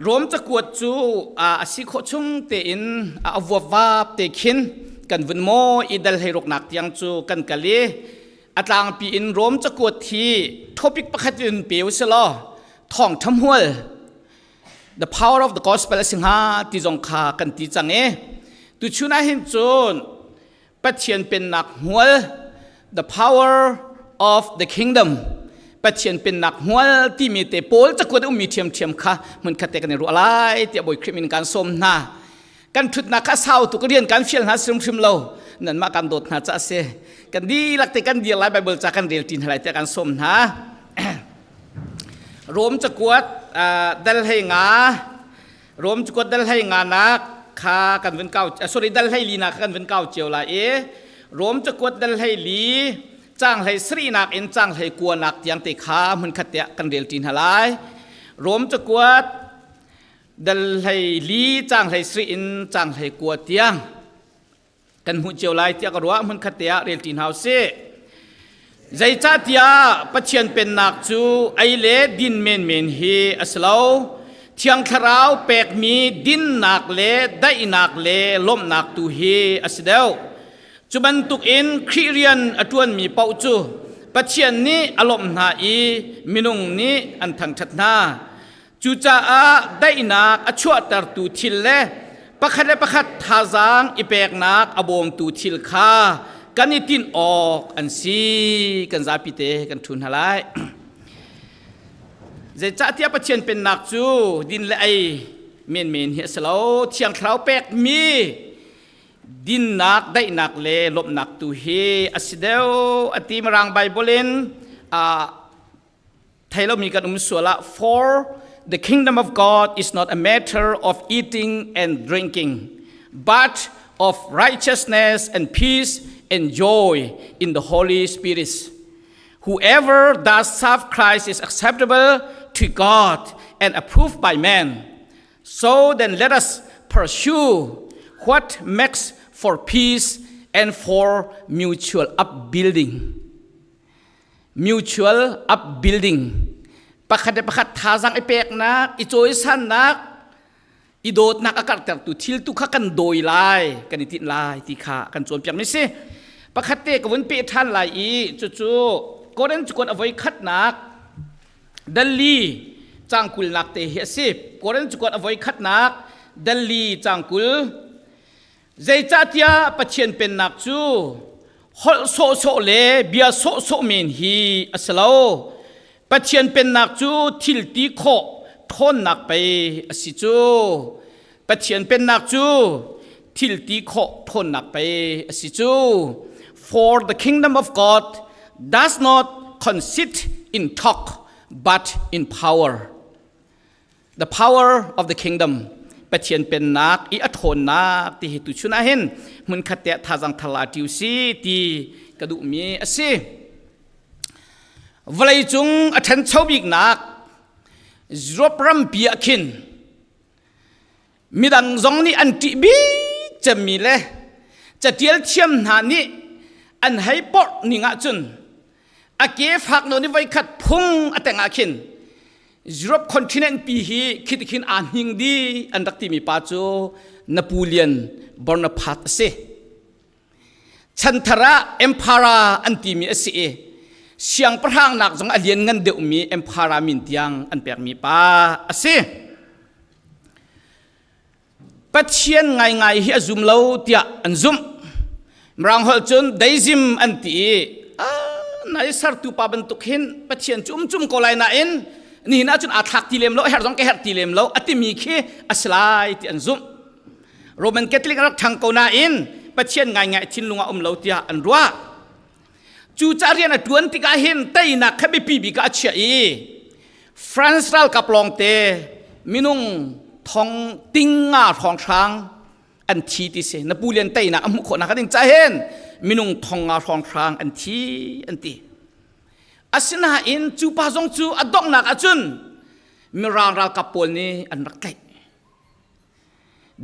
รวมจะกวดจูสิโคชุงเตอินอวัววาบเตขินกันวุ่นโมอีดัลให้รกหนักยังจูกันกะลีอัตลางปีอินรวมจะกวดทีทอปิกประคัดอินเปียวเสลอท่องทำหัว the power of the gospel สิงหาที่จงคากันที่จังตุชุนาหินจูนปัจเจียนเป็นนักหัว the power of the kingdom ปัจเจียนเป็นนักหัวที่มีแต่โพลจะกวดมีเทียมค่ะมันขัดแต่กันในรู้อะไรที่บ่อยคลิปมีการสมนากันทุดนักข้าเศร้าตุกเรียนการเฟียลหาซึมเรานั่นมาการโดดหาจะเสกันดีหลักแต่กันเดียร์ไลฟ์ไบเบิลจากกันเรียลตินอะไรแต่การสมนะรวมจะกวดดัลให้งารวมจะกวดดัลให้งานักข้ากันเป็นเก่าsorryดัลให้ลีนักกันเป็นเก่าเจียวละรวมจะกวดดัลให้ลีจ้างให้สรีนักเอ็นจ้างให้กลัวนักยังติขามันขัดแต่กันเรียลตินอะไรรวมจะกวดดัลให้ลีจ้างให้สรีอินจ้างให้กลัวเตียงกันหุ่นเจียวไล่เตียกรัวมันขัดแต่เรียลตินเฮาส์ใจจ้าเตียปัจเจียนเป็นนักจูไอเล่ดินเมนฮีอัสลาวเทียงคราวเปกมีดินนักเล่ได้นักเล่ล้มนักตูฮีอัสเดวจุบันตุกอินครีเรียนอตวนมีเป้าจูปัจเจียนนี้อารมณ์นาอีมินุงนี้อันทังชัดนาจูจ้าได้นักอชวตรตูทิลเล่ประคัดทาจางอีเปกนักอบมตูทิลคากันนิตินออกอันซีกันซาปิเตกันทุนหลายเจจ่าที่ปัจเจียนเป็นนักจูดินเลยเมนเฮสลาวเชียงคราวแปกมีดินนักได้นักเลลบนักตูเฮอสิเดวอติมรังไบเบิลนไทยเรามีกันสวละ for the kingdom of God is not a matter of eating and drinking but of righteousness and peace and joy in the Holy Spirit. Whoever does serve Christ is acceptable to God and approved by man. So then let us pursue what makes for peace and for mutual upbuilding. Mutual upbuilding. ประคัดทาสังไอเปกนักอิโจยสันนักอีโดดนักอากาศแต่ตุทิลตุขกันโดยลายกันนิติลายที่ขากันส่วนเปียกไม่ใช่ประคัดเตกวันเปียท่านลายอีจู่ๆก็เดินจุกเอาไว้คัดนักดัลลีจางกุลนักเตะเฮสิบก็เดินจุกเอาไว้คัดนักดัลลีจางกุลใจจัดยาปัจเจียนเป็นนักจู่ฮอลโซโซเลเบียโซโซเมนฮีอัสลาวปัจเจียนเป็นนักจู่ทิลตีโคทนนักไปอสิจู่ปัจเจียนเป็นนักจู่ทิลตีโคทนนักไปอสิจู่ For the kingdom of God does not consist in talk but in power. The power of the kingdom ปัจเจียนเป็นนักอีอัทนนักที่เหตุชุนาเห็นมันขัดแย้งทาจังทลาดิวซีที่กระดูมีอสิวลัยจุงอัฐันชาวบิกนักรบรำเปียกินมีดังจงนี้อันติบีจะมีเลยจะเดียลเทียมหานี้อันให้ปอดนิงะจุนอาเกฟหักโนนิไว้ขัดพุ่งอัตงอาคินยุโรปคอนติเนนต์ปีฮีคิดคินอ่านหิงดีอันดักที่มีป้าโจนโปเลียนบอนาพาร์ตเซชันทระเอ็มพาราอันที่มีเอสเอเสียงประหางหนักจงอเลียนเงินเดียวมีเอ็มพารามินที่ยังอันเปียกมีป้าเซปัจเจียนไงเฮียซุมเล่าเตียอันซุมมรังหอลจนได้ซิมอันที่นายสารตุปาบันตุกเห็นปัจเจียนจุ่มก็ไลน่าเอ็นนี่น่าจนอาทักตีเลมเล่าเฮร์จงแกเฮร์ตีเลมเล่าอัติมีขี้อัสไลที่อันซุมโรมันแคทอลิกรักทางก็น่าเอ็นปัจเจียนไงทินลุงเล่าเตียอันรัวจูจารีนดวนติกาเห็นไตนักขบิปีบิกาเชียฟรานซ์รัลกับลองเตมินุงทองติงงาทองช้างอันทีติเสนปูเลียนไตนักอมุขนักดิ้งใจเห็นมินุงทองงาทองช้างอันทีอันตีอาศินาอินจูปาจงจูอดองนักอาจุนมิรางรัลกับปอลนี่อันรักไก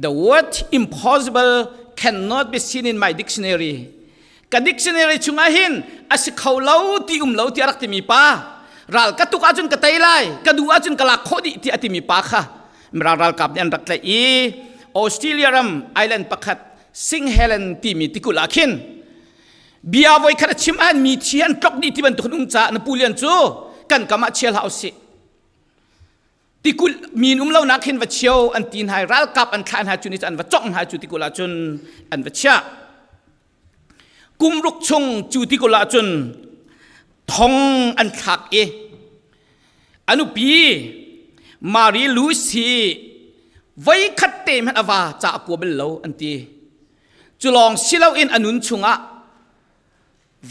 The word impossible cannot be seen in my dictionaryกันดิกชันนารีชุงอาหินอาศัยเขาเล่าที่เล่าที่รักที่มีป้ารัลกตุกอาจุนกระไตไลกระดูอาจุนกะลักโคดิที่อติมีป้าค่ะ มรารัลกับเนี่ยรักเลยออสเตรเลียรัมไอแลนด์ประคัดสิงเฮเลนที่มีติกุลาคินเบียร์ไว้ขณะชิมอันมีเชียนตรอกดีที่บรรทุกนุ่งจ่านปูเลียนจูกันกามาเชียลเฮาสิติกุลมีนุ่มเล่านักเห็นว่าเชียวอันตีนหายรัลกับอันคลานหาจุนิจอันว่าจ้องหาจุติกุลาจุนอันว่าเชียกุมรุกชงจุติกุลาจุนทองอันขักอนุปีมารีลูซีไว้คัดเต็มหันอวาจากกัวเบลโลอันตีจุลองสิเลาอินอนุนชุงะ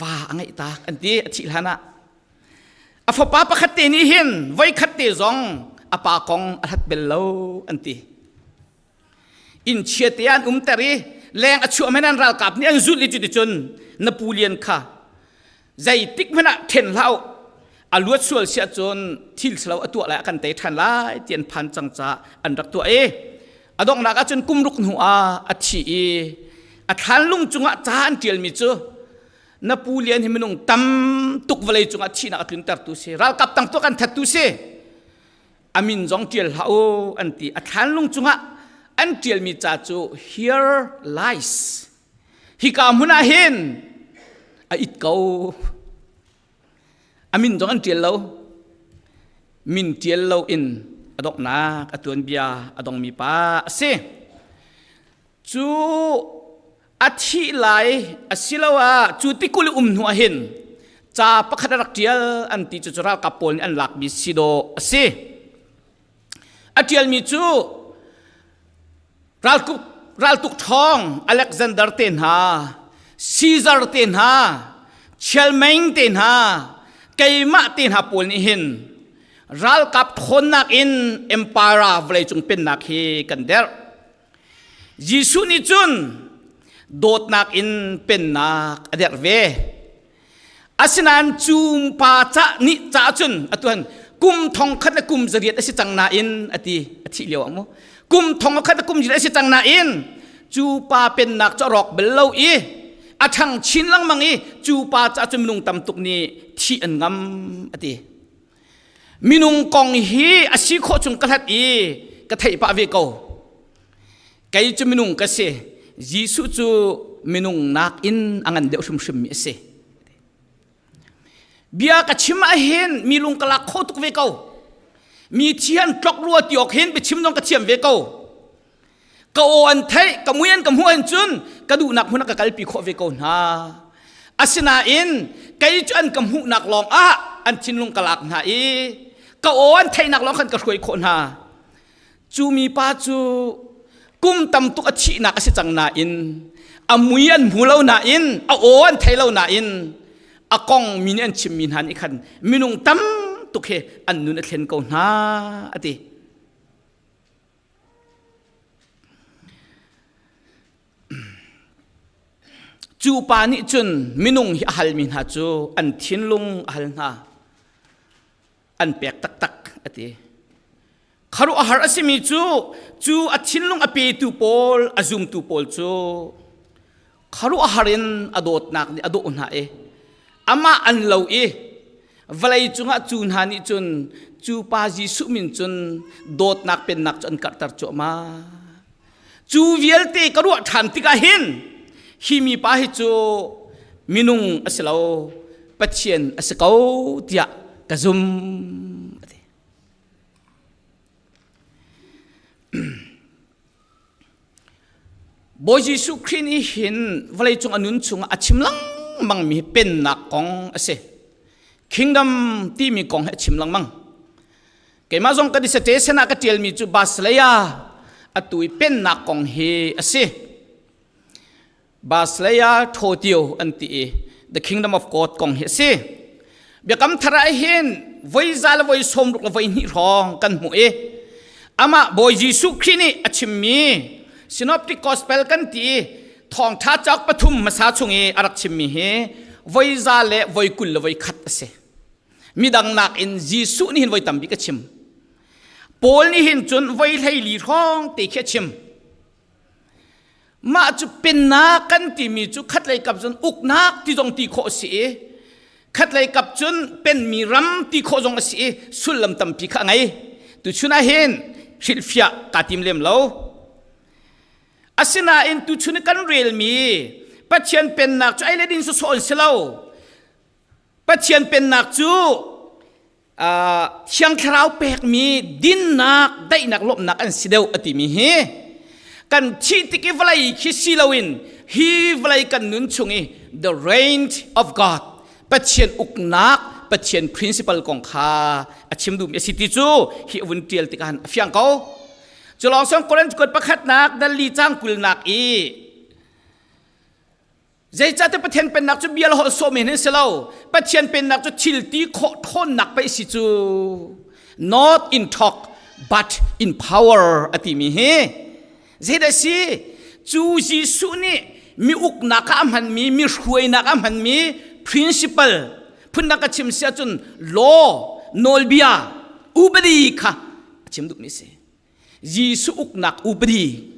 ว่าไงตาอันตีอธิลานะอฟปาปะคัดเตนี่เห็นไว้คัดเตจงอปากองอัดเบลโลอันตีอินเชียตียนตรีแรงอชัวไม่นันรัลกับนี่อันจุดลิจุดิจุนนปูเลียนค่ะใจติกมันอะเทนเล่าอาลวดส่วนเสียจนที่เราตัวอะไรกันเตะทันไล่เตียนพันจังจ้าอันรักตัวอดองนักจนกุมรุกหัวอัดชีอัดทันลุงจุงจานเจียลมิจูนปูเลียนหิมนุงตั้มตุกวเลยจุงชีนักตุนตัดตุเสรัลกับตั้งตัวกันทัดตุเสอามินจงเจียลเฮาอันตีอัดทันลุงจุงอันเจียลมิจ้าจู here lies ฮิกามุนาเห็นอิดเกาอามินจงอันเจียลเรามินเจียลเราอินอดอกนักอตัวเบียอดองมีป้าเสจูอาทิไลอาศิลาวะจูติกุลหัวเห็นจ่าประคดรักเจียลอันที่จุรากับปนอันหลักมิสิโดเสอาเจียลมีจูรัลตุกทองอเล็กซานเดอร์เตนฮาซีซาร์เตนฮาเชลเมงเตนฮาไกมาเตนฮาปนนี่เห็นรัลกับคนนักอินเอ็มพาราเวลจุงเป็นนักเฮกันเดอร์ยิสุนิจุนโดดนักอินเป็นนักเดอร์เวอาศินันจูมปาจะนิจ่าจุนอตัวนั้นกุมทองขัดกุมจริตอสิจังนาอินอธิเลียวมั้งกุมทองขัดกุมจริตอสิจังนาอินจูปาเป็นนักจะรอกเบลเลวอาชังชินลังมังจูปาจะจุมนุงตำตุกนี้ที่อันงำมินุงกองฮีอาศิโคจุงกระทัดกระไทยปะเวโกไกจุมินุงกษยิสุจูมินุงนักอินอังันเดียวชุมมีเสเบียกชิมอาเห็นมีลุงกลักโคตุกเวโกมีเทียนตรอกรัวติออกเห็นไปชิมน้องกระเทียมเวโกกอันไทยกมุยันกหัวอันจุนกระดูนักหุนักกะลปีโคเวโกนาอาศินาอินไกจุอันกหุนักลองอันชินลุงกลักนาก็โอนไทยนักร้องกันกระช่วยคนหาจูมีป้าจูกุมตำตุกชินักสิจังนาอินอามุยันหูเล่านาอินโอนไทยเล่านาอินกองมินอันชิมมินหันอีกขันมินุงตำตุกเฮอันนุนเทนก็นาจูปานิจุนมินุงฮัลมินฮาจูอันทินลุงฮัลนาอันเปียกตักคารุอาหารสิมีจูอัดชินลุงอเปตูโพลอซุมตูโพลจูคารุอาหารินอดอดนักอดอดหาอามาอันเลวเวลาจุงจูนหานิจุนจูปาจิสุมินจุนโดดนักเป็นนักจนกัดตัดจมาจูเวลเตกรัวทันติกาหินฮิมีปาฮิจูมินุงอสิลาวปัจเจียนอสิเกาเตียกซุมบอยสุครีนี่เห็นเวลาจงอนุนจงอาชิมลังมังมีเป็นนักกองเสคิงดัมที่มีกองให้ชิมลังมังเกมาจงกันดิเสเตสนักเจียลมีจูบาสเลยอตุยเป็นนักกองเฮเสบาสเลยโทเดียวอันตี the kingdom of God กองเฮเสเบียกำทรายเห็นไว้ซาลไว้สมรุกไว้นิรองกันหัวอามาบอยสุครีนี่อาชิมมีสินอปติกอสเปลกันตีทองท้าจักปฐุมมาสาชงอารักชิมมีเฮไว้ซาเลไว้กุลไว้ขัดเสมีดังนักอินยิสุนี่เห็นไว้ตั้มบิกชิมโพลนี่เห็นจนไว้ให้ลีทองตีเขชิมมาจุเป็นนักกันตีมีจุขัดเลยกับจนอุกนักที่จงตีโคเสียขัดเลยกับจนเป็นมีรำตีโคจงเสียสุลลำตั้มปีข้างไงตุชุนาเห็น silfia katim lem lo asina in tu chuni kan real mi pathian pen nak chu ai le din so son selo pathian pen nak chu thiang thrau pek mi din nak dai nak lop nak an sideu ati mi he kan chi tiki vlai khi silawin hi vlai kan nun chungi the reign of God pathian uknak pathian principle kong kha achim dum city chu hi wun tial tikan fiang ko chulong song koran kot pakhat nak dal li chang kul nak i zai cha te pathian pen nak chu bial ho so men selo pathian pen nak chu thil ti kho thon nak pa si chu not in talk but in power ati mi he zai da si chu ji su ni mi uk na ka am han mi hruai na ka am han mi principle phun na ka chim sia chun law nolbia ubri kha chim duk mi se jisu uk nak ubri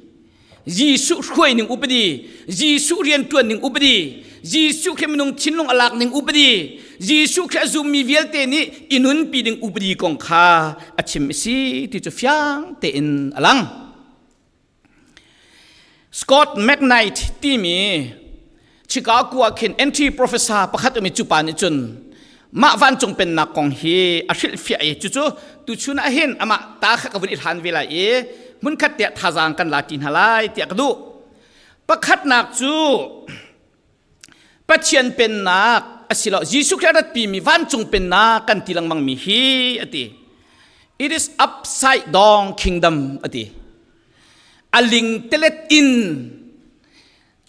jisu hruai ning ubri jisu rian tuan ning ubri jisu kheminung chinlung alak ning ubri jisu khe zum mi velte ni inun pi ding ubri kong kha achim si ti chu fyang te in alang Scott McKnight ti mi Chicago akin entry professor pakhat mi chupan ni chun ma van chung pen na kong hi a hril fia e chu chu tu chuna hin ama ta kha ka bun i han vela e mun khat te thajang kan latin halai ti akdu pakhat nak chu pathian pen nak asilo jisu khrat pi mi van chung pen na kan tilang mang mi hi ati it is upside down kingdom ati aling telet in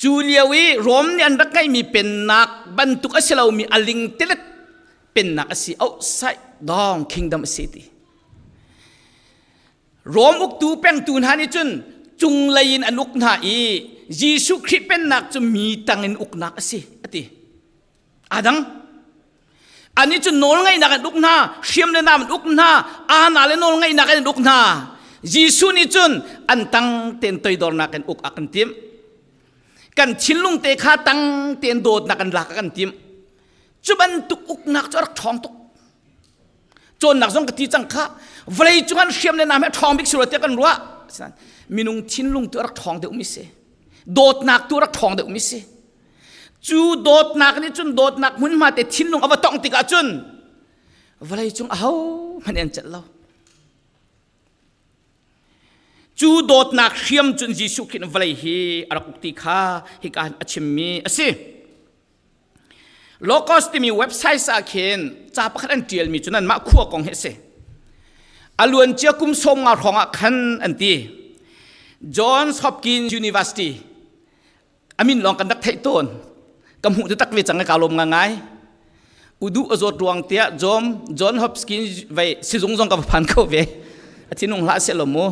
Juliawi rom ni an rakai mi pen nak bantuk asilaw mi aling telet pen nak asi outside down kingdom city rom uk tu peng tun hani chun chung lain an uk na i jisu khri pen nak chu mi tangin uk nak asi ati adang ani chu nol ngai nak an uk na hriam le nam uk na ana le nol ngai nak an uk na jisu ni chun an tang ten toy dor nak an uk akan tim kan chinlung te kha tang ten dot nak an lak kan tim chuban tuk uk nak chu rak thong tuk chon nak jong ka ti chang kha vlei chungan hriam le nam he thong bik sura te kan ruwa minung chinlung tu rak thong de umi se dot nak tu rak thong de umi se chu dot nak ni chun dot nak mun ma te chinlung awa tong tika chun vlei chung aho man en chat lo chu dot nak hriam chun jisu khin vlei hi arak ti kha hi kan achim mi ase locals ti mi website sa khin cha pakhat an tial mi chunan ma khuwa kong he se alun chia kum som nga ronga khan anti Johns Hopkins University amin long kan dak thai ton kam hu tak ve chang ka lom nga ngai udu azot ruang tia John Hopkins vai sizung jong ka phan ko ve athinung la se lomo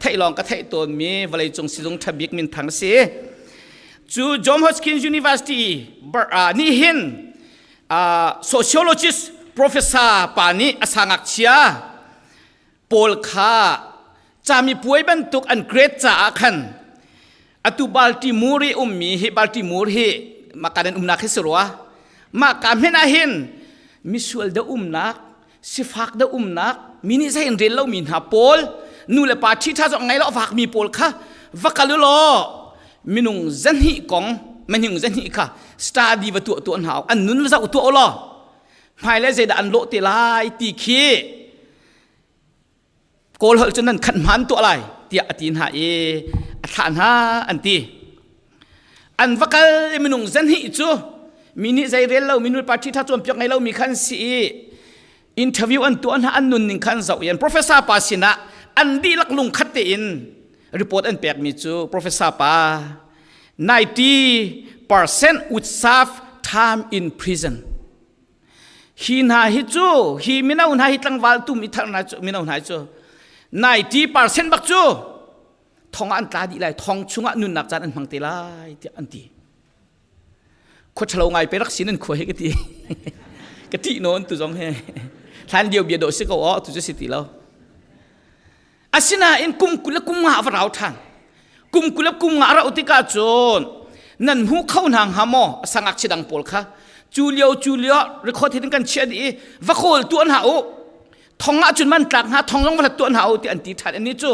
thai long ka thai ton mi valai chung sizung thabik min thang se chu Johns Hopkins University ni hin sociologist professor pani asangak chia Paul kha chami puai ban tuk an great cha khan atu Baltimore ummi he Baltimore he makanan umnak he serwa ma kamena hin misual da umnak sifak da umnak mini sa in rel lo min ha Paul nu le pa thi tha zo ngai lo wak mi Paul kha vakalu lo minung zanhi kong maning zanhi kha study wa tu an haw an nun za tu lo mai le ze da an lo te lai ti khi kol hol chunan khan man tu lai tia atin ha e athan ha anti an vakal minung zanhi chu mini zai rel lo minul party tha chom pyak ngai lo mi khan si interview an tu an ha an nun ning khan zau yan professor pasina an di lak lung khatte in report an pek mi chu professor pa 90% would serve time in prison hin ha hi chu hi mina un ha hi tlang wal tu mi thang na chu mina un ha chu 90% bak chu thong an ta di lai thong chunga nun nak chan an mang te lai ti an ti kho chalo ngai pe rak sin an kho he ka ti ka ti non tu jong he than dio bia do se ko tu je si ti lo asina in kum kula kum nga varau than kum kula kum nga ra utika chon nan hu khau nang hamo sangak chidang pol kha chulio rekhot hin kan chedi va khol tu an ha o ทองจุนมันตรักหาทองลงวัดตัวหาที่อันตีทันอันนี้จู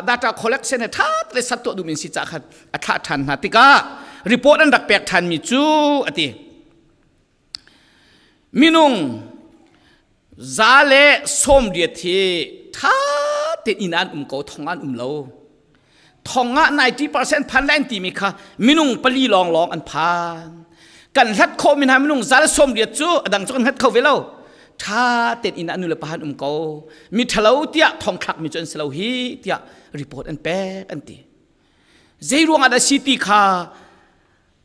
data collection เนี่ยท่าเลยสัตว์ดูมินสิจักขัดท่าทันฮะติกา report อันดักแปลกทันมีจูอติมินุงซาเลส้มเดียทีท่าติดอินันเกาทองอันเลวทองอ่ะ90%พันแรงตีมีค่ะมินุงปลีลองอันพานกันฮัดโคมินหามินุงซาเลส้มเดียจูดังจนฮัดเขาเวลาถ้าเต็นอินันนุลปานเกามีทะเลาเตียทองคลักมีจนสลาฮีเตียรีพอร์ตอันแปลกอันตีเจรวงอันสิติค่ะ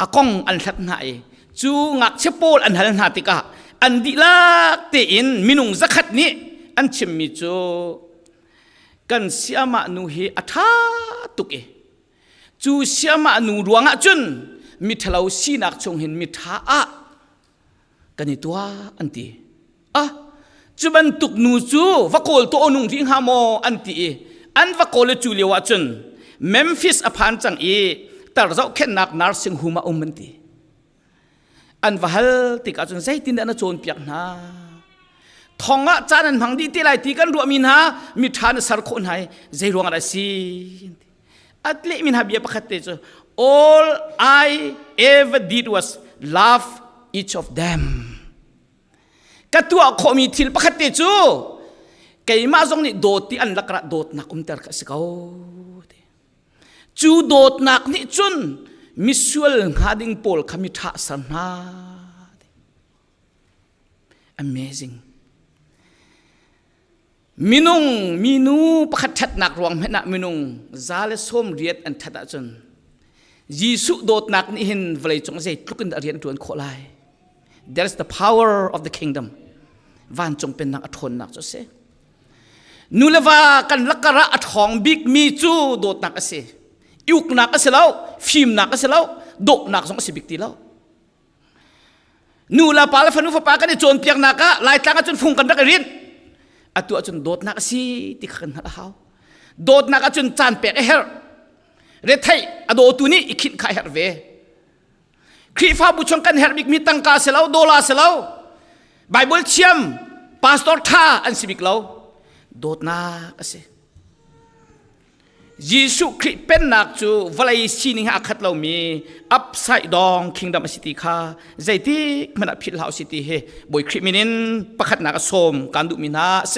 อากงอันทัดไหนจูงักเชปโปลอันหันหาติกาอันดีลักเตอินมินุงสักขัดนี้อันชิมมิจูกันเสียมานูเฮอัฐาตุกเอจูเสียมานูรวงจุนมิทะเลาสีนักชงเห็นมิทาอะกันนี่ตัวอันตีจุบันตุกนูจูวักโกลตัวอนุงทิ้งหามออันตีอันวักโกลจูเลียวจุนเมมฟิสอพานจังแต่เราแค่นักนาร์สิงหูมามันตีอันว่าฮัลติกาจุนใจตินอันโจนเปียกนาทองอ่ะจานันพังดีที่ไรตีกันรัวมินฮะมิทานสารคนให้ใจรวงอะไรสิอัตเลมินฮะเบียปะขัดเตจ all I ever did was love each of themกัตัวขมีทิลปะขัดเตจูไก่มาจงนี่โดดที่อันลักระโดดนักเตอร์กัสเขาจูโดดนักนี่จุนมิสวลหาดิงโพลขมิทาสันนา amazing มินูปะขัดชัดนักรวงเห็นมินุงซาเลส้มเรียดอันทัดจุนยิสุโดดนักนี่เห็นเวลาจงใจทุกคนเรียนตัวขอไลThere is the power of the kingdom วันจงเป็นนักอธนนักจะเสนูเลวากันลักระอทองบิ๊กมีจูโดดนักเสยุกนักเสแล้วฟิล์มนักเสแล้วโดนักสองสิบิกตีแล้วนูลาปาลฟันุฟปากันในโจนเปียกนักะลายตั้งจนฟุ้งกันนักเรียนอตัวจนโดดนักสิติขันหัดเขาโดดนักจนจานเปียกเฮร์เรทไทยอโดตัวนี้อีกขินขายเฮร์เวครีฟ้าบุชงกันเฮร์บิกมีตังกาเสลาโดลาเสลาไบเบิลเชียมพาสตอร์ท่าอันสิบิกเราโดดนักเสยิสุคริเป็นนักจูวลัยซีนิงอาคัดเรามีอัพไซด์ดองคิงดัมสิติค่ะใจที่มันพิลฮาวสิติเฮบอยคริมินินประคัดนักสมการดูมินาเส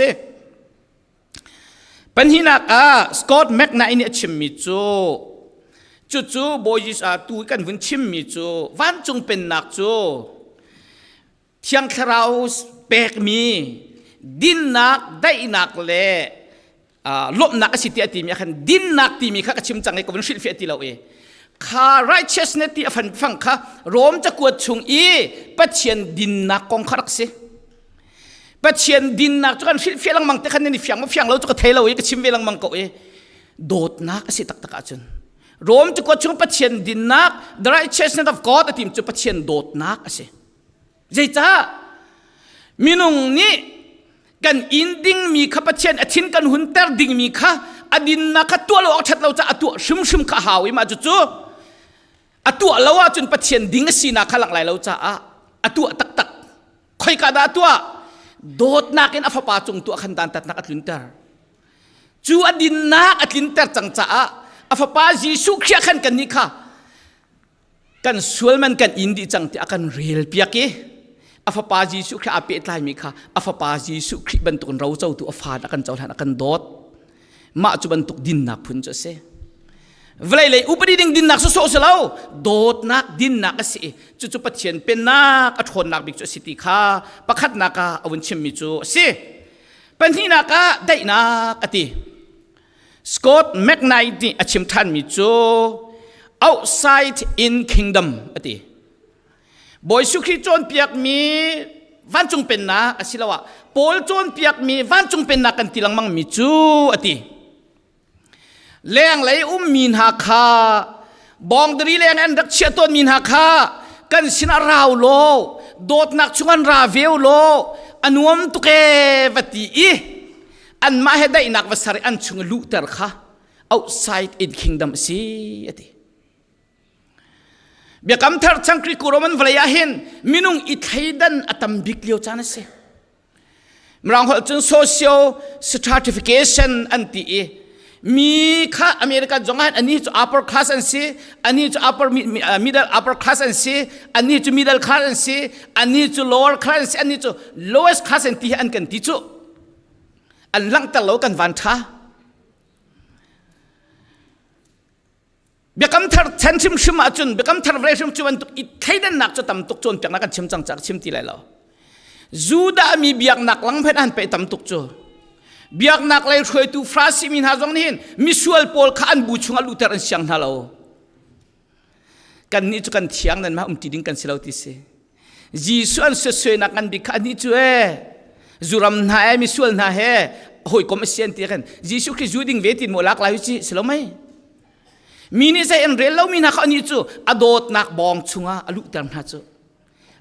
ปัญหานักสกอตแม็กไนเนี่ยชิมมิจูจูบอยจิสตูกันวันชิมมิจูวันจงเป็นนักจูเที่ยงคราวเปกมีดินนักได้นักเล่ลบนักสิทธิอติมีขันดินนักที่มีข้าชิมจังไงก็วันชิลฟิอติเราข้า righteousness ที่ฟังข้าโรมจะกวดชุงปัจเจียนดินนักกองขรักสิปัจเจียนดินนักจุกันฟิลังมังแต่ขันนี่ฟิงเราจุกเทเราก็ชิมเวลังมังก็โดดนักสิตักจนโรมจะกวดชุงปัจเจียนดินนัก the righteousness of God ที่มีจุปัจเจียนโดดนักสิใจจ้ามินุงนี่กันอินดิ้งมีข้าพเจ้าอธินกันหุ่นเตอร์ดิ้งมีข้าอดินนักตัวเราชัดเราจะตัวชุมข้าหาวิมาจู่ตัวเราว่าจนปัจเจียนดิ้งสีนักข้าหลังไหลเราจะตัวตักค่อยกระดาตัวโดดนักอินอฟปาจงตัวขันตันตัดนักอธินเตอร์จู่อดินนักอธินเตอร์จังจ้าอฟปาจีสุขขันกันนี่ข้ากันส่วนมันกันอินดีจังที่อากันเรียลเปียกอฟปาจีสุขอาเปิดไลมีค่ะอฟปาจีสุขบรรทุกเราเจ้าตัวฟาดกันเจ้าท่านกันโดดมาจุบรรทุกดินนักพุ่นจะเสเวลาเลยอุปนิดิงดินนักโซ่เสลาโดดนักดินนักสิจุปัจเจียนเป็นนักอัฐนนักบิกจุสิติค่ะประคัดนักอวันชิมมิจูสิเป็นที่นักได้นักติสกอตแมกไนต์อชิมทันมิจู outside in kingdom ติบอยสุขีโจนเปียกมีวันจงเป็นนักสิละวะโปลโจนเปียกมีวันจงเป็นนักกันติลังมังมิจูอติแรงไหลมินหาคาบองดรีแรงอันดักเชียต้นมินหาคากันสินาราวโลโดดนักชวนราเวลโลอันวมตุเกวติอันมาให้ได้นักวสารีอันชงลุเตอร์ค่ะ outside in kingdom สิอติเบียกำเทอร์ชังคริกุโรมันวลายาเห็นมินุงอิทัยดันอัตมบิกเลียวจานเส มรองหลจน social stratification อันตีมีค่าอเมริกันจงหันอันนี้จะ upper class อันซีอันนี้จะ middle upper class อันซีอันนี้จะ middle class อันซีอันนี้จะ lower class อันซีอันนี้จะ lowest class อันตีอันกันตีจุอันหลังตะโลกันวันท่าเบกำทาร์ฉันชิมชิมอาจุนเบกำทาร์เรชิมจุนตุกอิทให้ดันนักจะตำตุกจนเปียกนักกันชิมจังจากชิมตีไรแล้วจูดามีเบียกนักหลังเพนันไปตำตุกจูเบียกนักเลยช่วยตูฟราซิมินหาจงนี่มิสวลโพลข้านบูชงอาลูเตอร์เสียงฮัลโหลกันนี้จุกันเทียงนั้นมาติดิ้งกันเสลาติเสจีส่วนสวยๆนักกันบิคันนี้จูจูรำนามิสวลนาเฮโอยคอมเสียนตีกันจีสุคริจูดิ้งเวทินโมลักลายวิจิเสลาไหมมีนี่ใจเอ็นเรลแล้วมีนักอันนี้จูอโดดนักบองชุงอาลูเตอร์นาจู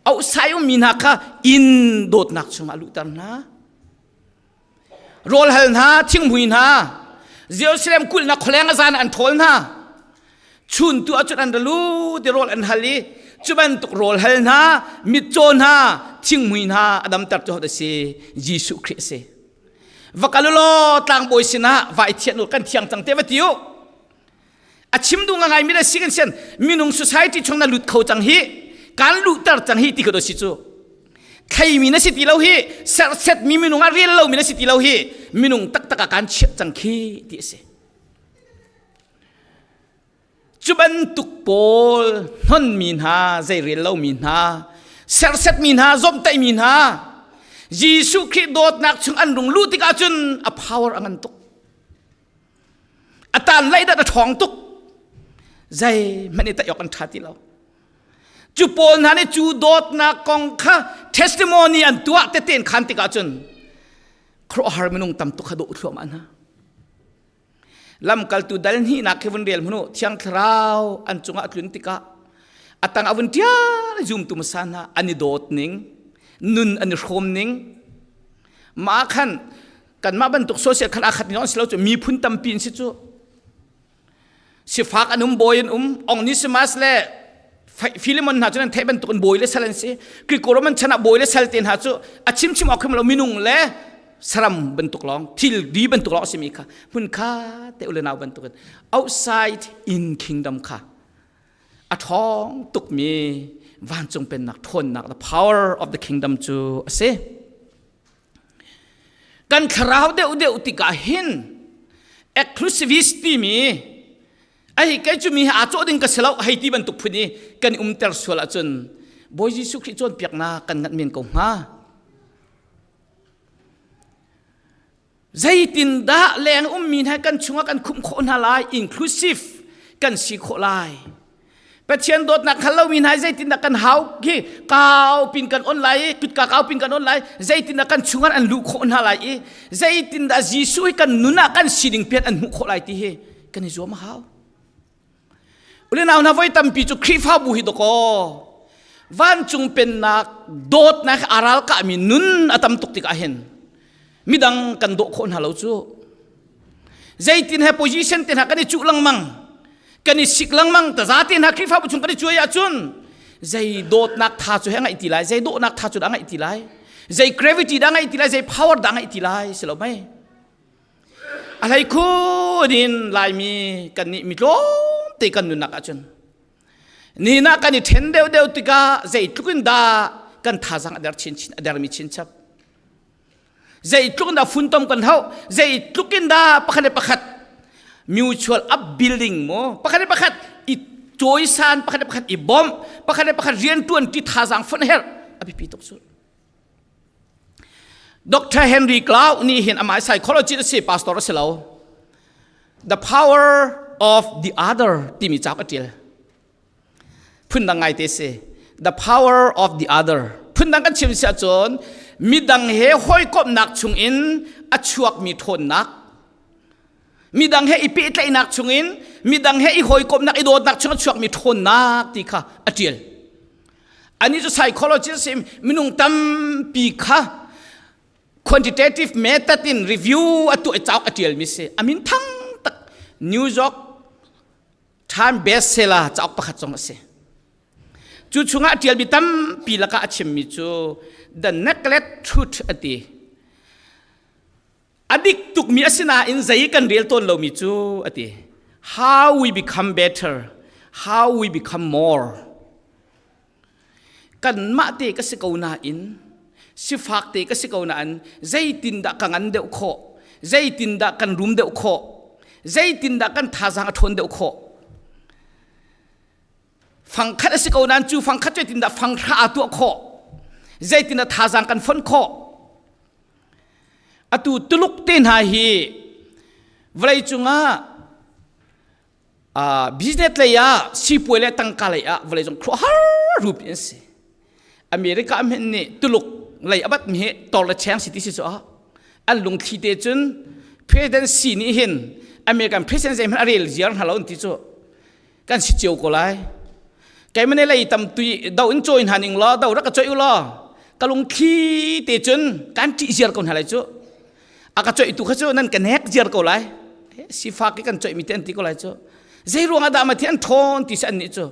เอาใส่มีนักอินโดดนักชุงอาลูเตอร์นาโรลฮัลนาทิ้งหุยนาเจรูซาเล็มกุลนักขลังอาจารย์อันทอลนาชุนตัวจุดอันเดลูเดโรลอันฮัลลีจุบันตุกโรลฮัลนามิโจนาทิ้งหุยนาอดัมตัดจุดเสยิสุคริสต์วักลุโลต่างบอยสินะวายเทียนอุกันเทียงจังเทวติโออาชิมดูง่ายไม่ได้สิ่งเช่นมีนุ่งสังคมที่ช่องนั้นหลุดเขาจังฮีการหลุดตัดจังฮีที่เขาดูสิจูใครมีนักสิทธิ์เราฮีเสร็จมีนุ่งอะไรเรามีนักสิทธิ์เราฮีมีนุ่งตักการเชื่อจังฮีที่เสจุบันตุกโปลนนมีนาใจเรียนเรามีนาเสร็จมีนาจอมใจมีนายิสุคริสต์โดดนักช่างอันรุ่งลุติกาจุนอ power อันตุกอัตราไล่ดัดท้องตุกใจมันนี่แต่ยกันชาติเราจูโปลนั้นจูโดดนักกองข้า testimony อันตัวเต้นขันติกาจุนครอฮาร์มินุงตำตุกขดุชัวมันนะลำกัลตูดัลนี่นักเขวันเรียลมนุเทียงคราวอันจงอัตลุนติกาอัตังอวันเทียจุมตุมสานะอันนี้โดดนิงนุนอันนี้โฮมนิงมาขันกันมาบรรทุกโซเชียลขันอาขัดน้องสิเราจะมีพุ่นตำปีนสิจูสิฟักอันบอยอันองนิสมาสเล่ฟิลิมอนหาจุนันเทบันตุกันบอยเล่สัลลันสิคือโกรมันชนะบอยเล่สัลเตนหาจูอาชิมชิมออกขึ้นมาเรามีนุ่งเล่สลัมบันตุกลองทิลดีบันตุกลองสิมีค่ะมุนค่าเตอุเลนาวบันตุกัน outside in kingdom ค่ะอัทองตุกมีวันจงเป็นนักทนนัก the power of the kingdom จูเสกันคราวเดอุติกาหิน exclusivity มีไอ้แกจะมีอาโจดิงกับเสลาให้ที่บรรทุกพูนี้กันเตอร์สวลจนบอยยิสุคริสต์จนเปียกนากันงัดเมียนกงฮาใจตินดาแรงมีให้กันช่วงกันคุ้มคนหลาย inclusive กันสิโคลายแต่เชียนโดดนักฮัลโลมีให้ใจตินดากันเฮาที่ก้าวปินกันออนไลน์จุดก้าวปินกันออนไลน์ใจตินดากันช่วงอันลูกคนหลายใจตินดายิสุให้กันนุนักกันสิดิงเพียนอันมุขลายที่เฮกันนิจวมเฮาอุลนาวนาวไว้ตั้มปีจุครีฟ้าบุหิตโกวันจุงเป็นนักโดดนักอาราลกามีนุนอาตัมตุกติกาเห็นมิดังกันโดคนฮัลโหลจูใจตินให้ position ตินหากันจุลังมังกันสิกลังมังแต่ซาตินหาครีฟ้าบุจุงกันช่วยอาจุนใจโดดนักท่าจุให้ไงติไลใจโดดนักท่าจุดังไงติไลใจ gravity ดังไงติไลใจ power ดังไงติไลสิลไหมอะไรคุณดินลายมีกันนี่มิโลตีกันนุนักอาจารย์นี่นักกันนี่เทนเดียวติกาใจทุกินดากันท่าสังอดาร์ชินอดาร์มิชินชับใจทุกินดาฟุนตอมกันเท่าใจทุกินดาประคันประคัด mutual upbuilding โมประคันประคัดอีจอยซันประคันประคัดอีบอมประคันประคัดเรียนตัวนที่ท่าสังฟันเฮร์อภิพิตกสุดดร. เฮนรี่กลาวนี่เห็นอามาไซคอโลจิสต์พาสตอร์เซลล์ the power of the other ที่มีจับอัจฉริยะพูดดังไงเตเส the power of the other พูดดังกันเชื่อมเสียจนมีดังเหห้อยกบนักชุงอินอัชวกมีทนนักมีดังเหอีปีเตนักชุงอินมีดังเหอีห้อยกบนักอีโดดนักชุงอัชวกมีทนนักที่ค่ะอัจฉริยะอันนี้จะ psychologist มีนุ่งตั้มปีค่ะquantitative method in review ตัวเจ้าอัจฉริยะมิเสอามินทั้งตัก New York Times bestseller เจ้าประคัตจงเสจู่ช่วงอัจฉริยะบิตั้มปีละก็อัจฉริยะมิจู the neglect truth อดี adik tuk mi asina in zai kan real ton lo mi chu ati how we become better, how we become more. Kan ma te ka sikau na in si fak te ka sikau na an zai tin da kangan de kho zai tin da kan rum de kho zai tin da kan thazang athon de kho phang khat sikau nan chu phang khat tin da phang tha tu kho zai tin da thazang kan phon kho atu tuluk ten ha hi vlai chunga business le ya si puele tangka le ya vlai chung khro har rup in se America am ni tuluk lai abat mi tol la chang city si so al lung thi te chun president si ni hin American president zai man arel ziar halon ti cho kan si cheu ko lai kai mane lai tam tui dau in join haning lo dau ra ka choi lo ka lung thi te chun kan ti ziar kon halai cho aka choi tu kha cho nan kan hek ziar ko lai si fa ki kan choi mi ten ti ko lai cho zai ruang ada ma thian thon ti san ni cho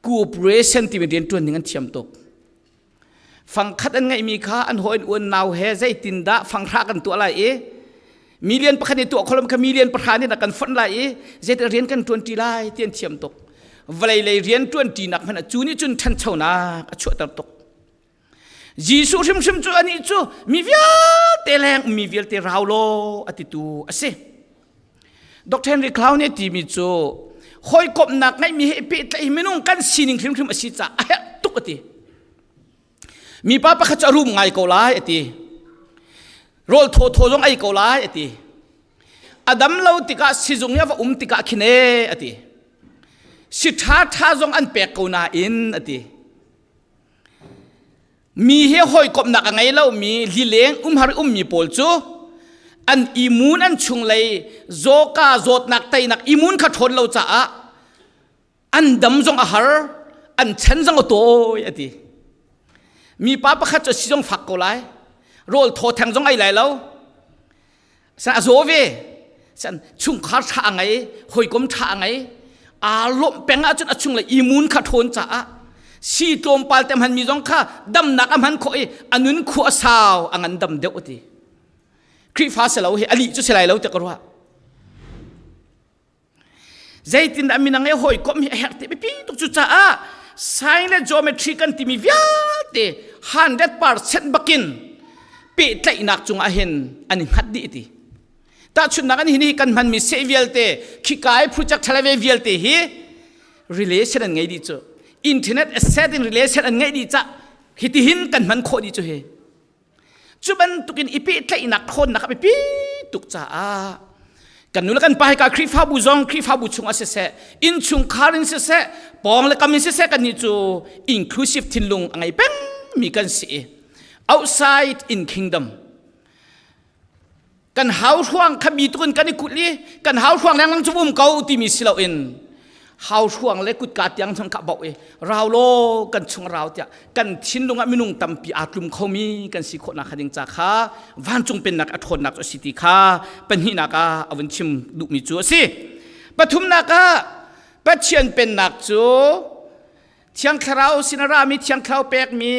cooperation ti me den tuan ning an thiam tok phang khat an ngai mi kha an hoin un naw he zai tin da phang ra kan tu lai e million pakhan tu kholom kha million pakhan ni na kan fon lai e zai ta rian kan 20 lai tian thiam tok valai lai rian 20 nak man chu ni chun than chona ka chu tar tok jisu rim rim chu ani chu mi vial te leng mi vial te raulo ati tu ase Dr. Henry Clown ne ti mi chu hoi kop nak ngai mi he pe tlai menung kan sining rim rim asi cha a tuk ati mi papa kha charum ngai ko lai ati rol tho tho jong ai ko lai ati adam lo tika sijung ya wa tika khine ati si tha tha jong an pe ko na in ati mi he hoi kop nak ngai lo mi li leng har mi pol chu an imun an chung lei zoka zot nak tai nak imun kha thon lo cha a an dam jong a har an chen jong to ati mi papa kha cho sijong phak ko lai rol tho thang jong ai lai lo sa zo ve san chung khar tha ngai hoi kom tha ngai a lom penga chun a chung lai imun kha thon cha a si tom pal tem han mi jong kha dam nak am han khoi anun khu asaw angan dam de oti kri fa se lo he ali chu se lai lo te korwa zaitin amina ngai hoi kom he her te pi tu chu cha a silent geometry kan ti mi viate 100% bakin pe tlai nak chung a hen ani khat di ti ta chun nak ani hi kan man mi se vialte khikai phujak thalave vialte hi relation an ngai di chu internet asset in relation an ngai di cha hiti hin kan man kho di chu he chuban tukin ipi tlai nak khon nak pi tuk cha a kan nula kan pai ka khrifa bu zong khrifa bu chung ase se in chung kharin se se pong le kamin se se kan ni chu inclusive thinlung angai peng mi kan si outside in kingdom kan hau huang khabi tukun kan ikuli kan hau huang lang chu bum kau ti mi silo in hau huang le kut ka tiang thang ka bau e raw lo kan chung raw tia kan thinlung a minung tampi atlum khomi kan si khona khading cha kha van chung pen nak athon nak city kha pan hi naka awin chim du mi chu si pathum naka pachian pen nak chu thiang kharau sinara mi thiang khau pek mi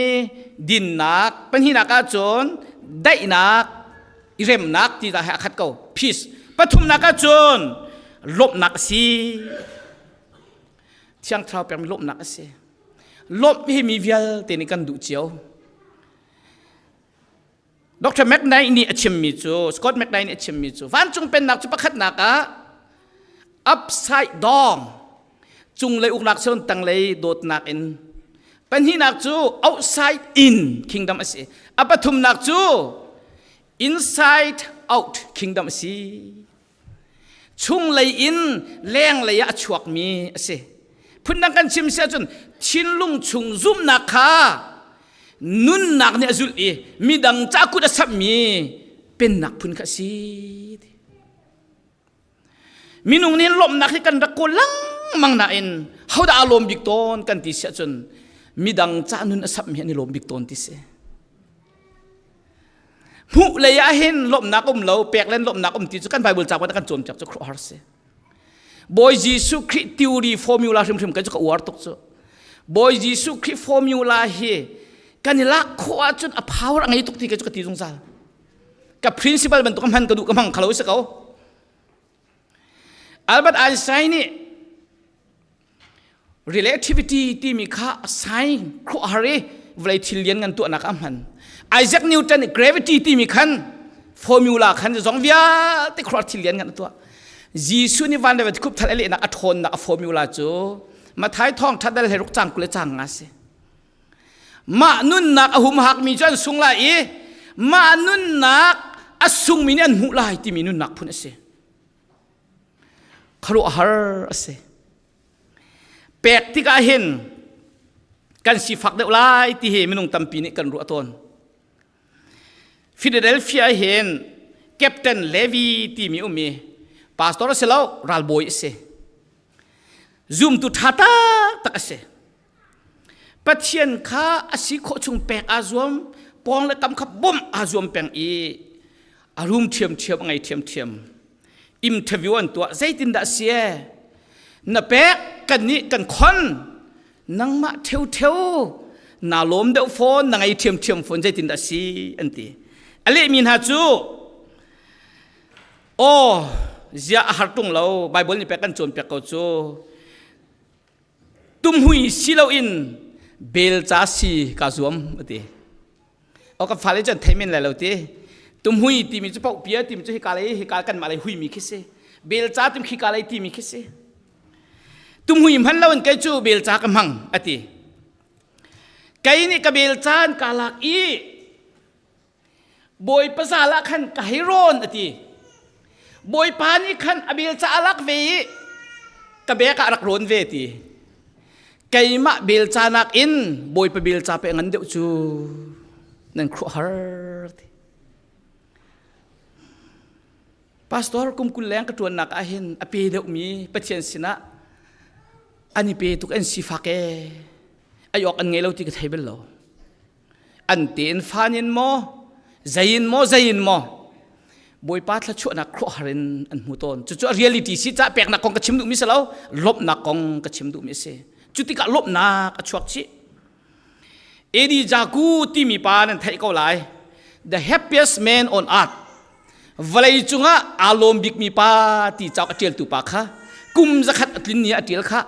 din nak pan hi naka chon dai nak irem nak ti da khat ko peace pathum naka chon lop nak si thiang khau pek mi lop nak si lop hi mi vial te ni kan du chiao Dr. McKnight ni achim mi chu Scott McKnight ni achim mi chu van chung pen nak chu pakhat naka upside down chung lei uk nak son tang lei dot nak in pan hi nak chu outside in kingdom ase apathum nak chu inside out kingdom ase chung lei in leng lei a chuak mi ase phunang kan chim se chun thinlung chung zum nak kha nun nak ne azul e midang cha ku da sap mi pen nak phun kha si minung nin lom nak kan ra ko lang mang na in how da alom big ton kan ti se chun midang cha nun asap mi ni lom big ton ti se mu le ya hin lom nak lo pek len lom nak ti chu kan bible cha kan chom chak chu khro har se boy Jesus Christ theory formula rim kan chu ka war tok chu boy Jesus Christ formula hi kan la kho chun a power angai tok ti ka chu ka ti jung sa กับ principle มันตุกมันกระดูกมังขลุ่ยสักเขาอัลบัตไอน์สไตน์นี่ relativity ที่มีค่า sign ครูอะไรเวลาที่เรียนกันตัวนักมันไอแซคนิวตัน gravity ที่มีคัน formula คันจะสองวิาที่ครูที่เรียนกันตัวจีสุนิวันเดวิดคุปทัดเอเลนักอัฐนนัก formula จูมาท้ายท้องทัดได้เลยรุกจังกุเลจังงาสิมานุนนักหุมหักมีจนสุงไลมานุนนักอสุงมีเนียนหุไลที่มีนุนนักพุ่นเสครูฮาร์เสเปกที่กาเห็นกันสิฟักเดวไลที่เห็นมินุงตัมปีนี่กันรู้ต้นฟิลาเดลเฟียเห็นแคปเทนเลวีที่มีมีพาสตอร์เซลล์รัลบอยเสซูมตุท่าตาตักเสปัจเจียนข้าอาศัยโคชุงแปงอาซวมปองและกำขับบ่มอาซวมแปงอารมณ์เทียมไงเทียมอิมเทวิวันตัวใจตินดาเสียนับแปกกันนี่กันคนนังมาเทียวนาลมเดวโฟนนังไอเทียมโฟนใจตินดาสีอันตีอะไรมีนหาจูโอ้เจ้าหาตุงเราไบเบิลนี่แปกันจนแปกเขาจูตุ้มหุยสิเราอินเบลจ้าสีกาซวมอันตีเอากับฟ้าเลยจนไทยเมนแล้วตีตุ้มหุยตีมีจะปอกเปียตีมีจะฮิกาเลยกันมาเลยหุยมีคิดเบลจ้าตุ้มฮิกาเลยตีมีคิดตุ้มหุยพันเราอันไกจูเบลจ้ากำมังอันตีไกนี่กับเบลจ้านกาลักอีบอยภาษาละขันกะฮิโรนอันตีบอยปานี่ขันอเบลจ้าลักเวกับเบกะรักโรนเวตีไกมะเบลจานักอินบอยไปเบลจาไปงันเดียวจูนั่นครูฮาร์พาสตอร์กุมกุลแรงกระตัวนักอาเห็นอเปเดอมีปะเทียนสินะอันนี้เปตุกอันสิฟักอายอกอันไงเราที่กระไทยเบลเราอันเตียนฟานินโมใจยินโมบอยปาทละชั่วนักครูฮารินอันมุตอนจู่ๆเรียลิตี้สิจ้าแปลกนักกองกระชิมดุมิสแล้วลบนักกองกระชิมดุมิเสจุดที่กลบนักชวกชิเอดีจากูที่มีปานันไทยเขาไล the happiest man on earth วันเลยจุงะอารมณ์บิกมีปาที่เจ้าอเจลตุปากค่ะกุมจะขัดลินนี้อเจลค่ะ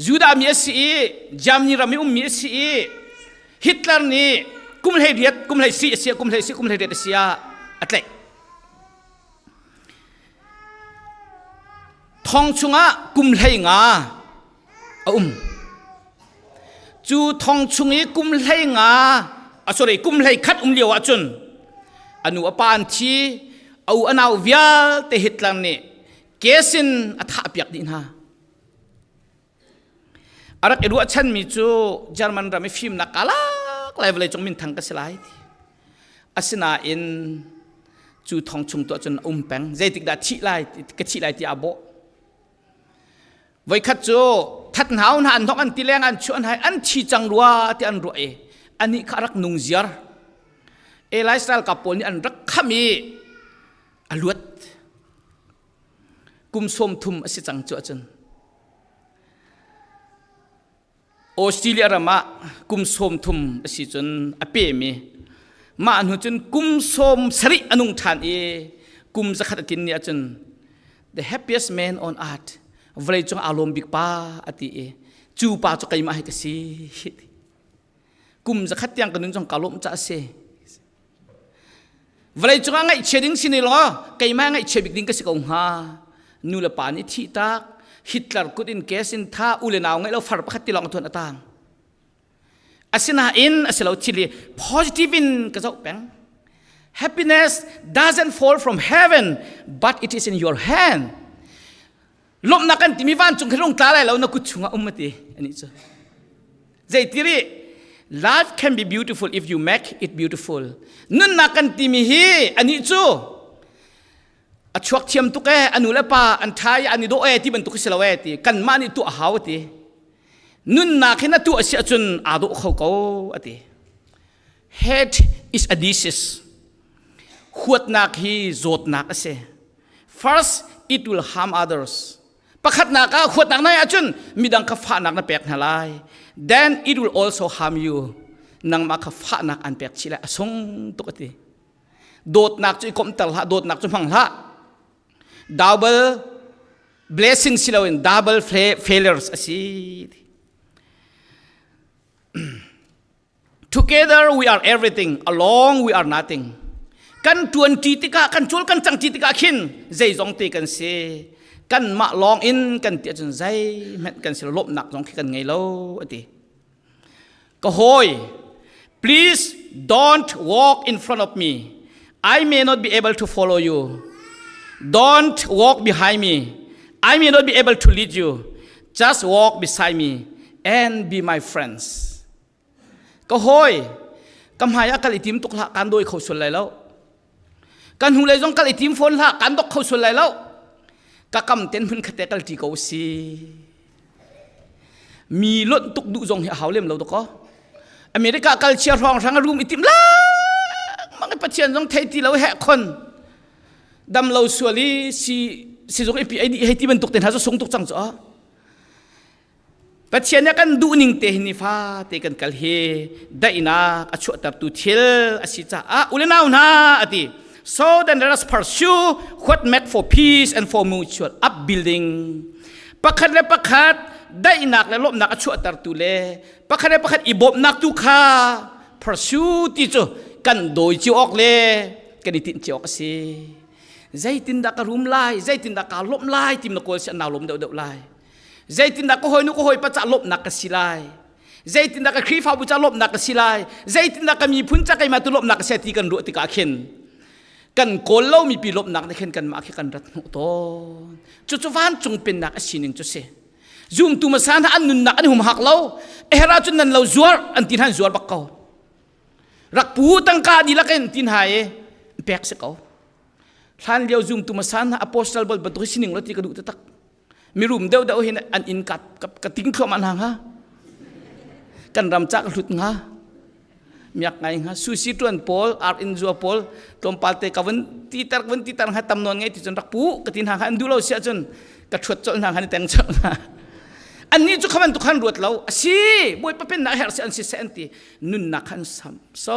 ยูดามีสีจามนีรามีมีสีฮิตเลอร์นี่กุมเลยเดียดกุมเลยสีเสียกุมเลยเดียดเสียอัตเลทองชุงะกุมเลยงาจูทองชุงะกุมเลยงาsorry กุมเลยคัดเลียวจุนอนุปานทีเอาอนาววิาเตฮิตลังนี่เกสินอัฐาเปียกดินฮะอารักเอรัวชันมีจูเยอรมันรามีฟิล์มนักอะไรไลฟ์เลยจงมินทังกัสไลท์อาศินาอินจูทองชุงตัวจนแปงใจติดดาชิไลกะชิไลที่อาโบไว้ขัดโจทัดหาวนันท้องอันติเลงอันชวนให้อันชีจังรัวที่อันรัวอันนี้ขารักนุงเจียร์ไลฟ์สไตล์กับปนนี่อันรักขมีอลวดกุมสมทุมอสิจังจวจนออสเตรเลียรามากุมสมทุมอสิจนอเปมีมาอันหัวจนกุมสมสริอนุงทานกุมสักขัดกินเนี่ยจน the happiest man on earthเวลาจงอารมณ์บิกป้าอติจูป้าจงไกมาให้กษีกุมจะขัดยังกันนึงจงกาลมจะเสเวลาจงไงเชดิ้งสินี่หรอไกมาไงเชบิกดิ้งก็สิกงฮานูละปานิทิตาฮิตเลอร์กุดินเกสินท่าอุเลนาวไงเราฟาร์ปขัดติลองทวนต่างอาศินาอินอาศิลาชิลี positive in กระเจ้าแปง happiness doesn't fall from heaven but it is in your handลมนักกันที่มีวันจงขึ้นลงตาเลยเรานักกุศลอัมตีอันนี้จ้ะใจที่รี life can be beautiful if you make it beautiful นั่นนักกันที่มีฮีอันนี้จ้ะอัชวักเทียมตุกอันนู้นละป่าอันท้ายอันนี้โดเอที่เป็นตุกเสลาวตีกันมานี่ตัวหาวตีนั่นนักนั้นตัวเสียจนอาดุเขาเขาตี hate is a disease ขวดนักฮีโจดนักเส first it will harm othersประคัดนักขวดนักนายอาจุนมีดังกฟ้านักนับแปลกหลาย then it will also harm you nang ma kha fa nak an pek chila asong to ati dot nak chu kom tal ha dot nak chu mang ha double blessings silawin double failures asi together we are everything alone we are nothing kan tuan ti tika kan chul kan chang ti tika khin zai zong ti kan se kan ma long in kan ti chun zai met kan sil lop nak zong kan ngai lo ati ka hoi please don't walk in front of me I may not be able to follow you don't walk behind me I may not be able to lead you just walk beside me and be my friendsก็ห้อยกำหายากลิติมตุกละการโดยเขาส่วนไรแล้วการหูเลยจงกลิติมฝนละการดอกเขาส่วนไรแล้วก็กำเต็นพื้นคเตกลิติเขาสิมีรถตุกดุจงเหาเล่มเราตุกก็อเมริกากลเชียร์รองทางรูมอิติมละมันก็ประเชียนจงไทยที่เราแหกคนดำเราส่วนนี้สิจงไอพีไอดีให้ที่มันตุกเต็นหาจะส่งตุกจังจ้ะปัจเจียนกันดูนิ่งเตหินิฟ้าเตกันกัลเฮได้นักอชวตับตุเทลอสิจ้าอุเลนาวนาอติ so then let us pursue what meant for peace and for mutual upbuilding ประคัดและประคัดได้นักและลบนักอชวตับตุเลประคัดและประคัดอิบบนักตุคา pursue ที่จูกันโดยจิออกเลกันตินจิออกสิใจตินดักรุมไล่ใจตินดักลบไล่ติมนักโกลเสนาลมเดาไล่ใจตินดักก็หอยนุก็หอยปัจจัลบนักกสิไลใจตินดักครีฟ้าบุจลบนักกสิไลใจตินดักมีพุนจักไอมาตุลบนักเสียทีกันรู้ติกาเข็นกันโกลเล่ามีปีลบนักในเข็นกันมาแค่กันรัตนุตนจุดวันจงเป็นนักสิหนึ่งจุดเสจุ่มตุมาสานอันนุนนักอันหุ่มหักเล่าเอราจุนนั้นเราจวดอันตินหันจวดบักเการักปูตั้งกาดีละกันตินหายแปลกสักเกาท่านเดียวจุ่มตุมาสานอโปสตอลบอลบรรทุกสิหนึ่งแล้วที่กระดูกตักมีรูมเดาเห็นอันอินกัดกับติ้งเข้ามันหางฮะกันรำจักหลุดฮะมีอะไรฮะซูซิตวนโพลอาร์อินจัวโพลตรงปาเตกวันตีตาร์ฮะตำนวนไงที่จนรักปูกตินหางฮะอันดูเราเสียจนกระชวดจนหางฮะนี่แต่งจนอันนี้จุกขันตุกขันรวดเราสิบวยเป็นนักเฮร์เซนซิเซนตีนุนนักขันซ้ำ so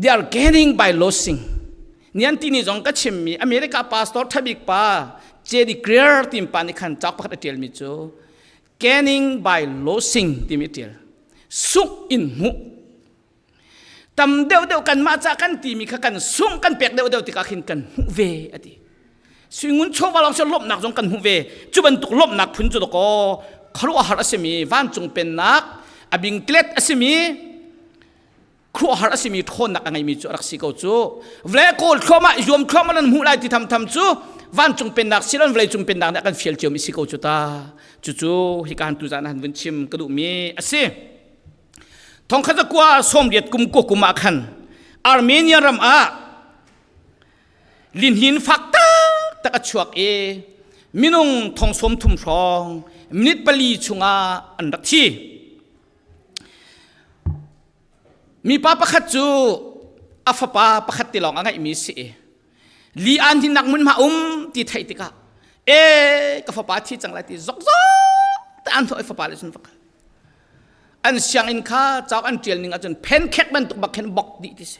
they are gaining by losing นี่อันที่นี่จงกัดชิมมีอเมริกาพาสตอร์ทับิกป้าเจดีเกลียร์ทีมปานิขันจักพักเดียลมิจู gaining by losing ทีมิเดียลสุกอินมุตำเดียวกันมาจากกันทีมีกันสุ่งกันเปียกเดียวติกาขินกันหุเวอดีสิ่งนู้นชอบว่าเราจะลบหนักจงกันหุเวจุบันตุกลบหนักพุ่นจุดก็ครัวหารัสมีวันจงเป็นนักอบิงเกล็ดอสมีครัวหารัสมีทนนักไงมีจุรักสิกจูเวลโกลเข้ามาโยมเข้ามานั้นหูไลที่ทำจูวันจงเป็นนักสิลันเวลจงเป็นนักนักกันเฟียลเจียวมิสิกจูตาจูฮิการตุจานันวันชิมกระดูมีอสิทองขัดกว่าสมเด็จกุมกุมอาคันอาร์เมเนียรำอาลินหินฟักตะกชวกมินุงทองสมทุมรองมินิตปลีชุงอาอันรักที่มีป้าประคัดจูอัฟป้าประคัดติลองอะไรมีสิลีอันที่นักมุนมาที่ไทยติกากับฟ้าที่จังไรที่ซอกแต่อันถอยฟ้าเลยสุนฟักอันเสียงอินข้าเจ้าอันเจียลหนึ่งอาจารย์เพนเค้กมันตกบักเห็นบอกดีที่สิ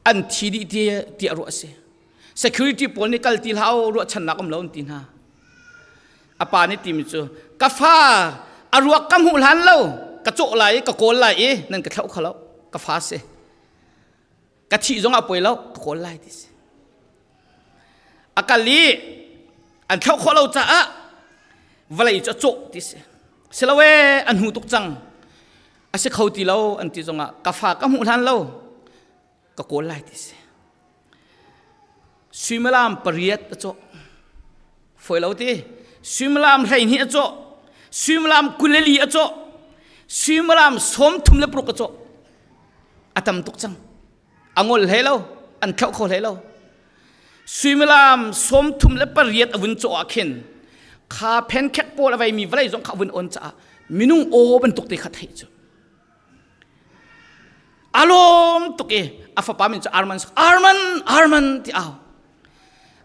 อันที่ดีที่รัวสิ security political ที่เขารัวชนะกำลังตีน่าอาปานี่ตีมิจูกาฟ้าอารัวกำหูหันเล่ากระโจไหลกระโกนไหลนั่นกระเท่าเขาแล้วกาฟ้าสิกระชีจงอาป่วยแล้วกระโกนไหลที่สิอากาลีอันเท่าเขาเราจะเวลาจะโจที่สิเสลเวอันหูตุกจังอาศัยเขาตีเราอันที่จงกาฟ้ากำหูหันเรากระโกนไหลที่สิสวิมลามปริยัตโจฝอยเราที่สวิมลามไรนี่โจสวิมลามกุเลลีโจสวิมลามสมทุมเลปรุกโจอาตมตุกจังอังอลเฮเราอันเท่าเขาเฮเราสวิมลามสมทุมเลปริยัตอวุนโจอาเข็นข้าเพนแคกโปลอะไรมีอะไรจงข้าวุนอ่อนจ้ามินุงโอเป็นตุกเตะขัดให้โจอารมณ์ตุกอาฟ้าปามินจะอาร์มันที่เอา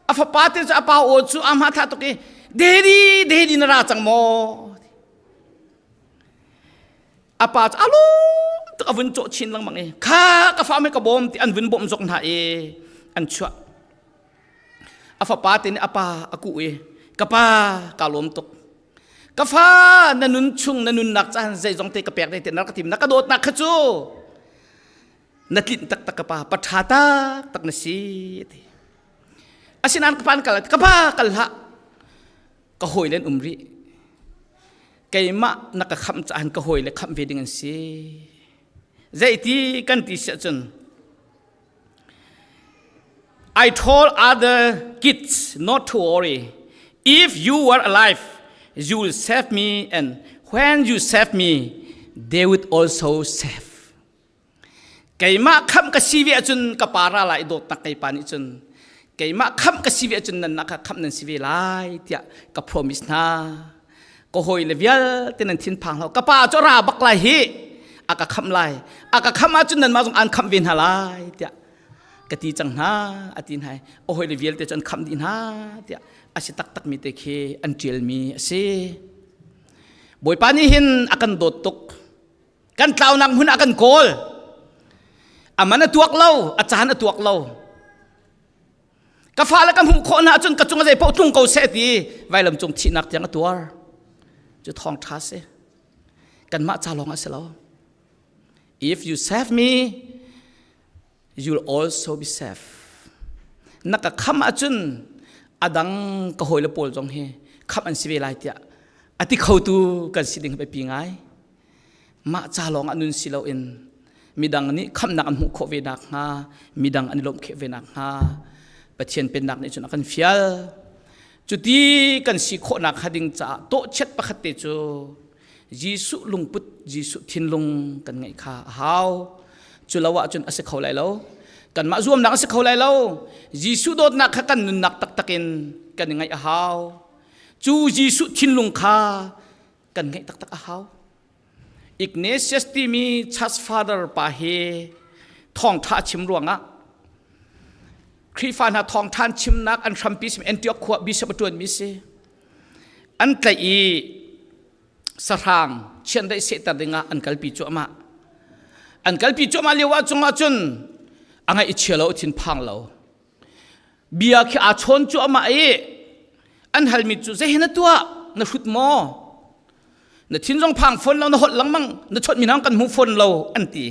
อาฟ้าปาที่จะอาปาโอจูอามาท่าตุกเดดีนาราจังโม apa alo tak avun co chin lang mang kha ka fa me ka bom ti an vun bom jok na an chua afa pa tin apa aku kapa kalom tok kafa nanun chung nanun nak chan zai jong te ka pek te nak tim nak ka dot nak khachu natlin tak tak kapa pathata tak na si asinan kapan kapa kalha ka hoi len umri kaima nak kham chan ka hoi le kham veding an si zai ti kan ti sa chun I told other kids not to worry. If you were alive, you will save me, and when you save me, they would also save. Kaima kham ka sivi achun ka para lai dot tak kai pani chun. Kaima kham ka sivi achun nan nak kham nan sivi lai tia ka promise na. Ko hoi le vial tenan thin phang ho ka pa chora bak lai hi aka kham lai aka kham achun nan ma jong an kham vin halai tia kati chang na atin hai o hoi le vial te chon kham din ha tia asi tak tak mi te khe an trial mi ase boy pani hin akan dot tok kan tlaw nang hun akan kol amana tuak lo achahan tuak lo ka fala kam hum kho na chun ka chung zai po tung ko se ti vailam chung thi nak tiang atuar chu thong tha se kan ma cha long ase lo if you save me you'll also be safe naka kham achun adang ka hoile pol jong he kham an sive lai tia ati khotu kan siding pe pingai ma cha long anun silo in midang ni kham nak an hu kho ve nak ha midang an lom khe ve nak ha pathian pen nak ni chun akan fial chuti kan si kho nak hading cha to chet pakhat te chu jisu lungput jisu thinlung kan ngai kha haw chulawa chun ase kholai lo kan ma zuam nak ase kholai lo jisu dot nak kha kan nun nak tak takin kan ngai a haw chu jisu thinlung kha kan ngai tak tak a haw Ignatius ti mi church father pa he thong tha chim ruanga Krifana thong than chim nak an thampi sim Antioch khwa bishop tuan mi se an tlai i sarang chen dai se ta dinga an kalpi chu ama an kalpi chu ma lewa chunga chun anga ichelo thin phang lo bia khi a chon chu ama e an halmi chu ze hena tua na hut mo na thin jong phang phon lo na hot lang mang na chot minang kan hu phon lo an ti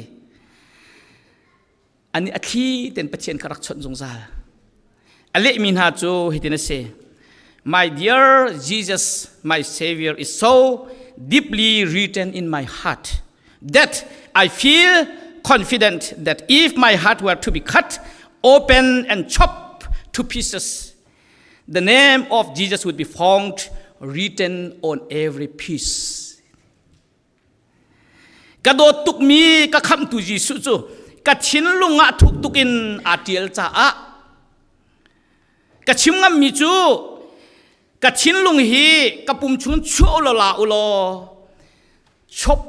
ani akhi ten pathian karak chon jong za ale min ha chu hitina se my dear Jesus my savior is so deeply written in my heart that I feel confident that if my heart were to be cut open and chopped to pieces, the name of Jesus would be found written on every piece. Kado tuk mi ka kham tu Jesus chu ka thin lunga thuk tukin atiel cha a ka chim ngam mi chu ka thin lung hi ka pum chun chu lo la ulo chop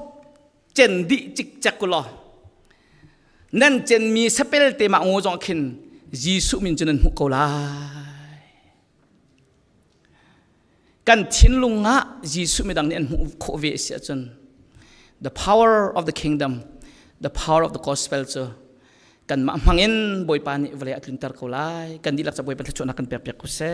chen di chik chakulo nan chen mi sapel te ma ngo jong khin jisu min chunan hu ko lai kan thin lunga jisu mi dang nen hu kho ve sia chun the power of the kingdom the power of the gospel chu kan ma mangin boy pani vale atlin tar ko lai kan dilak sa boy pa chona kan pek pek ko se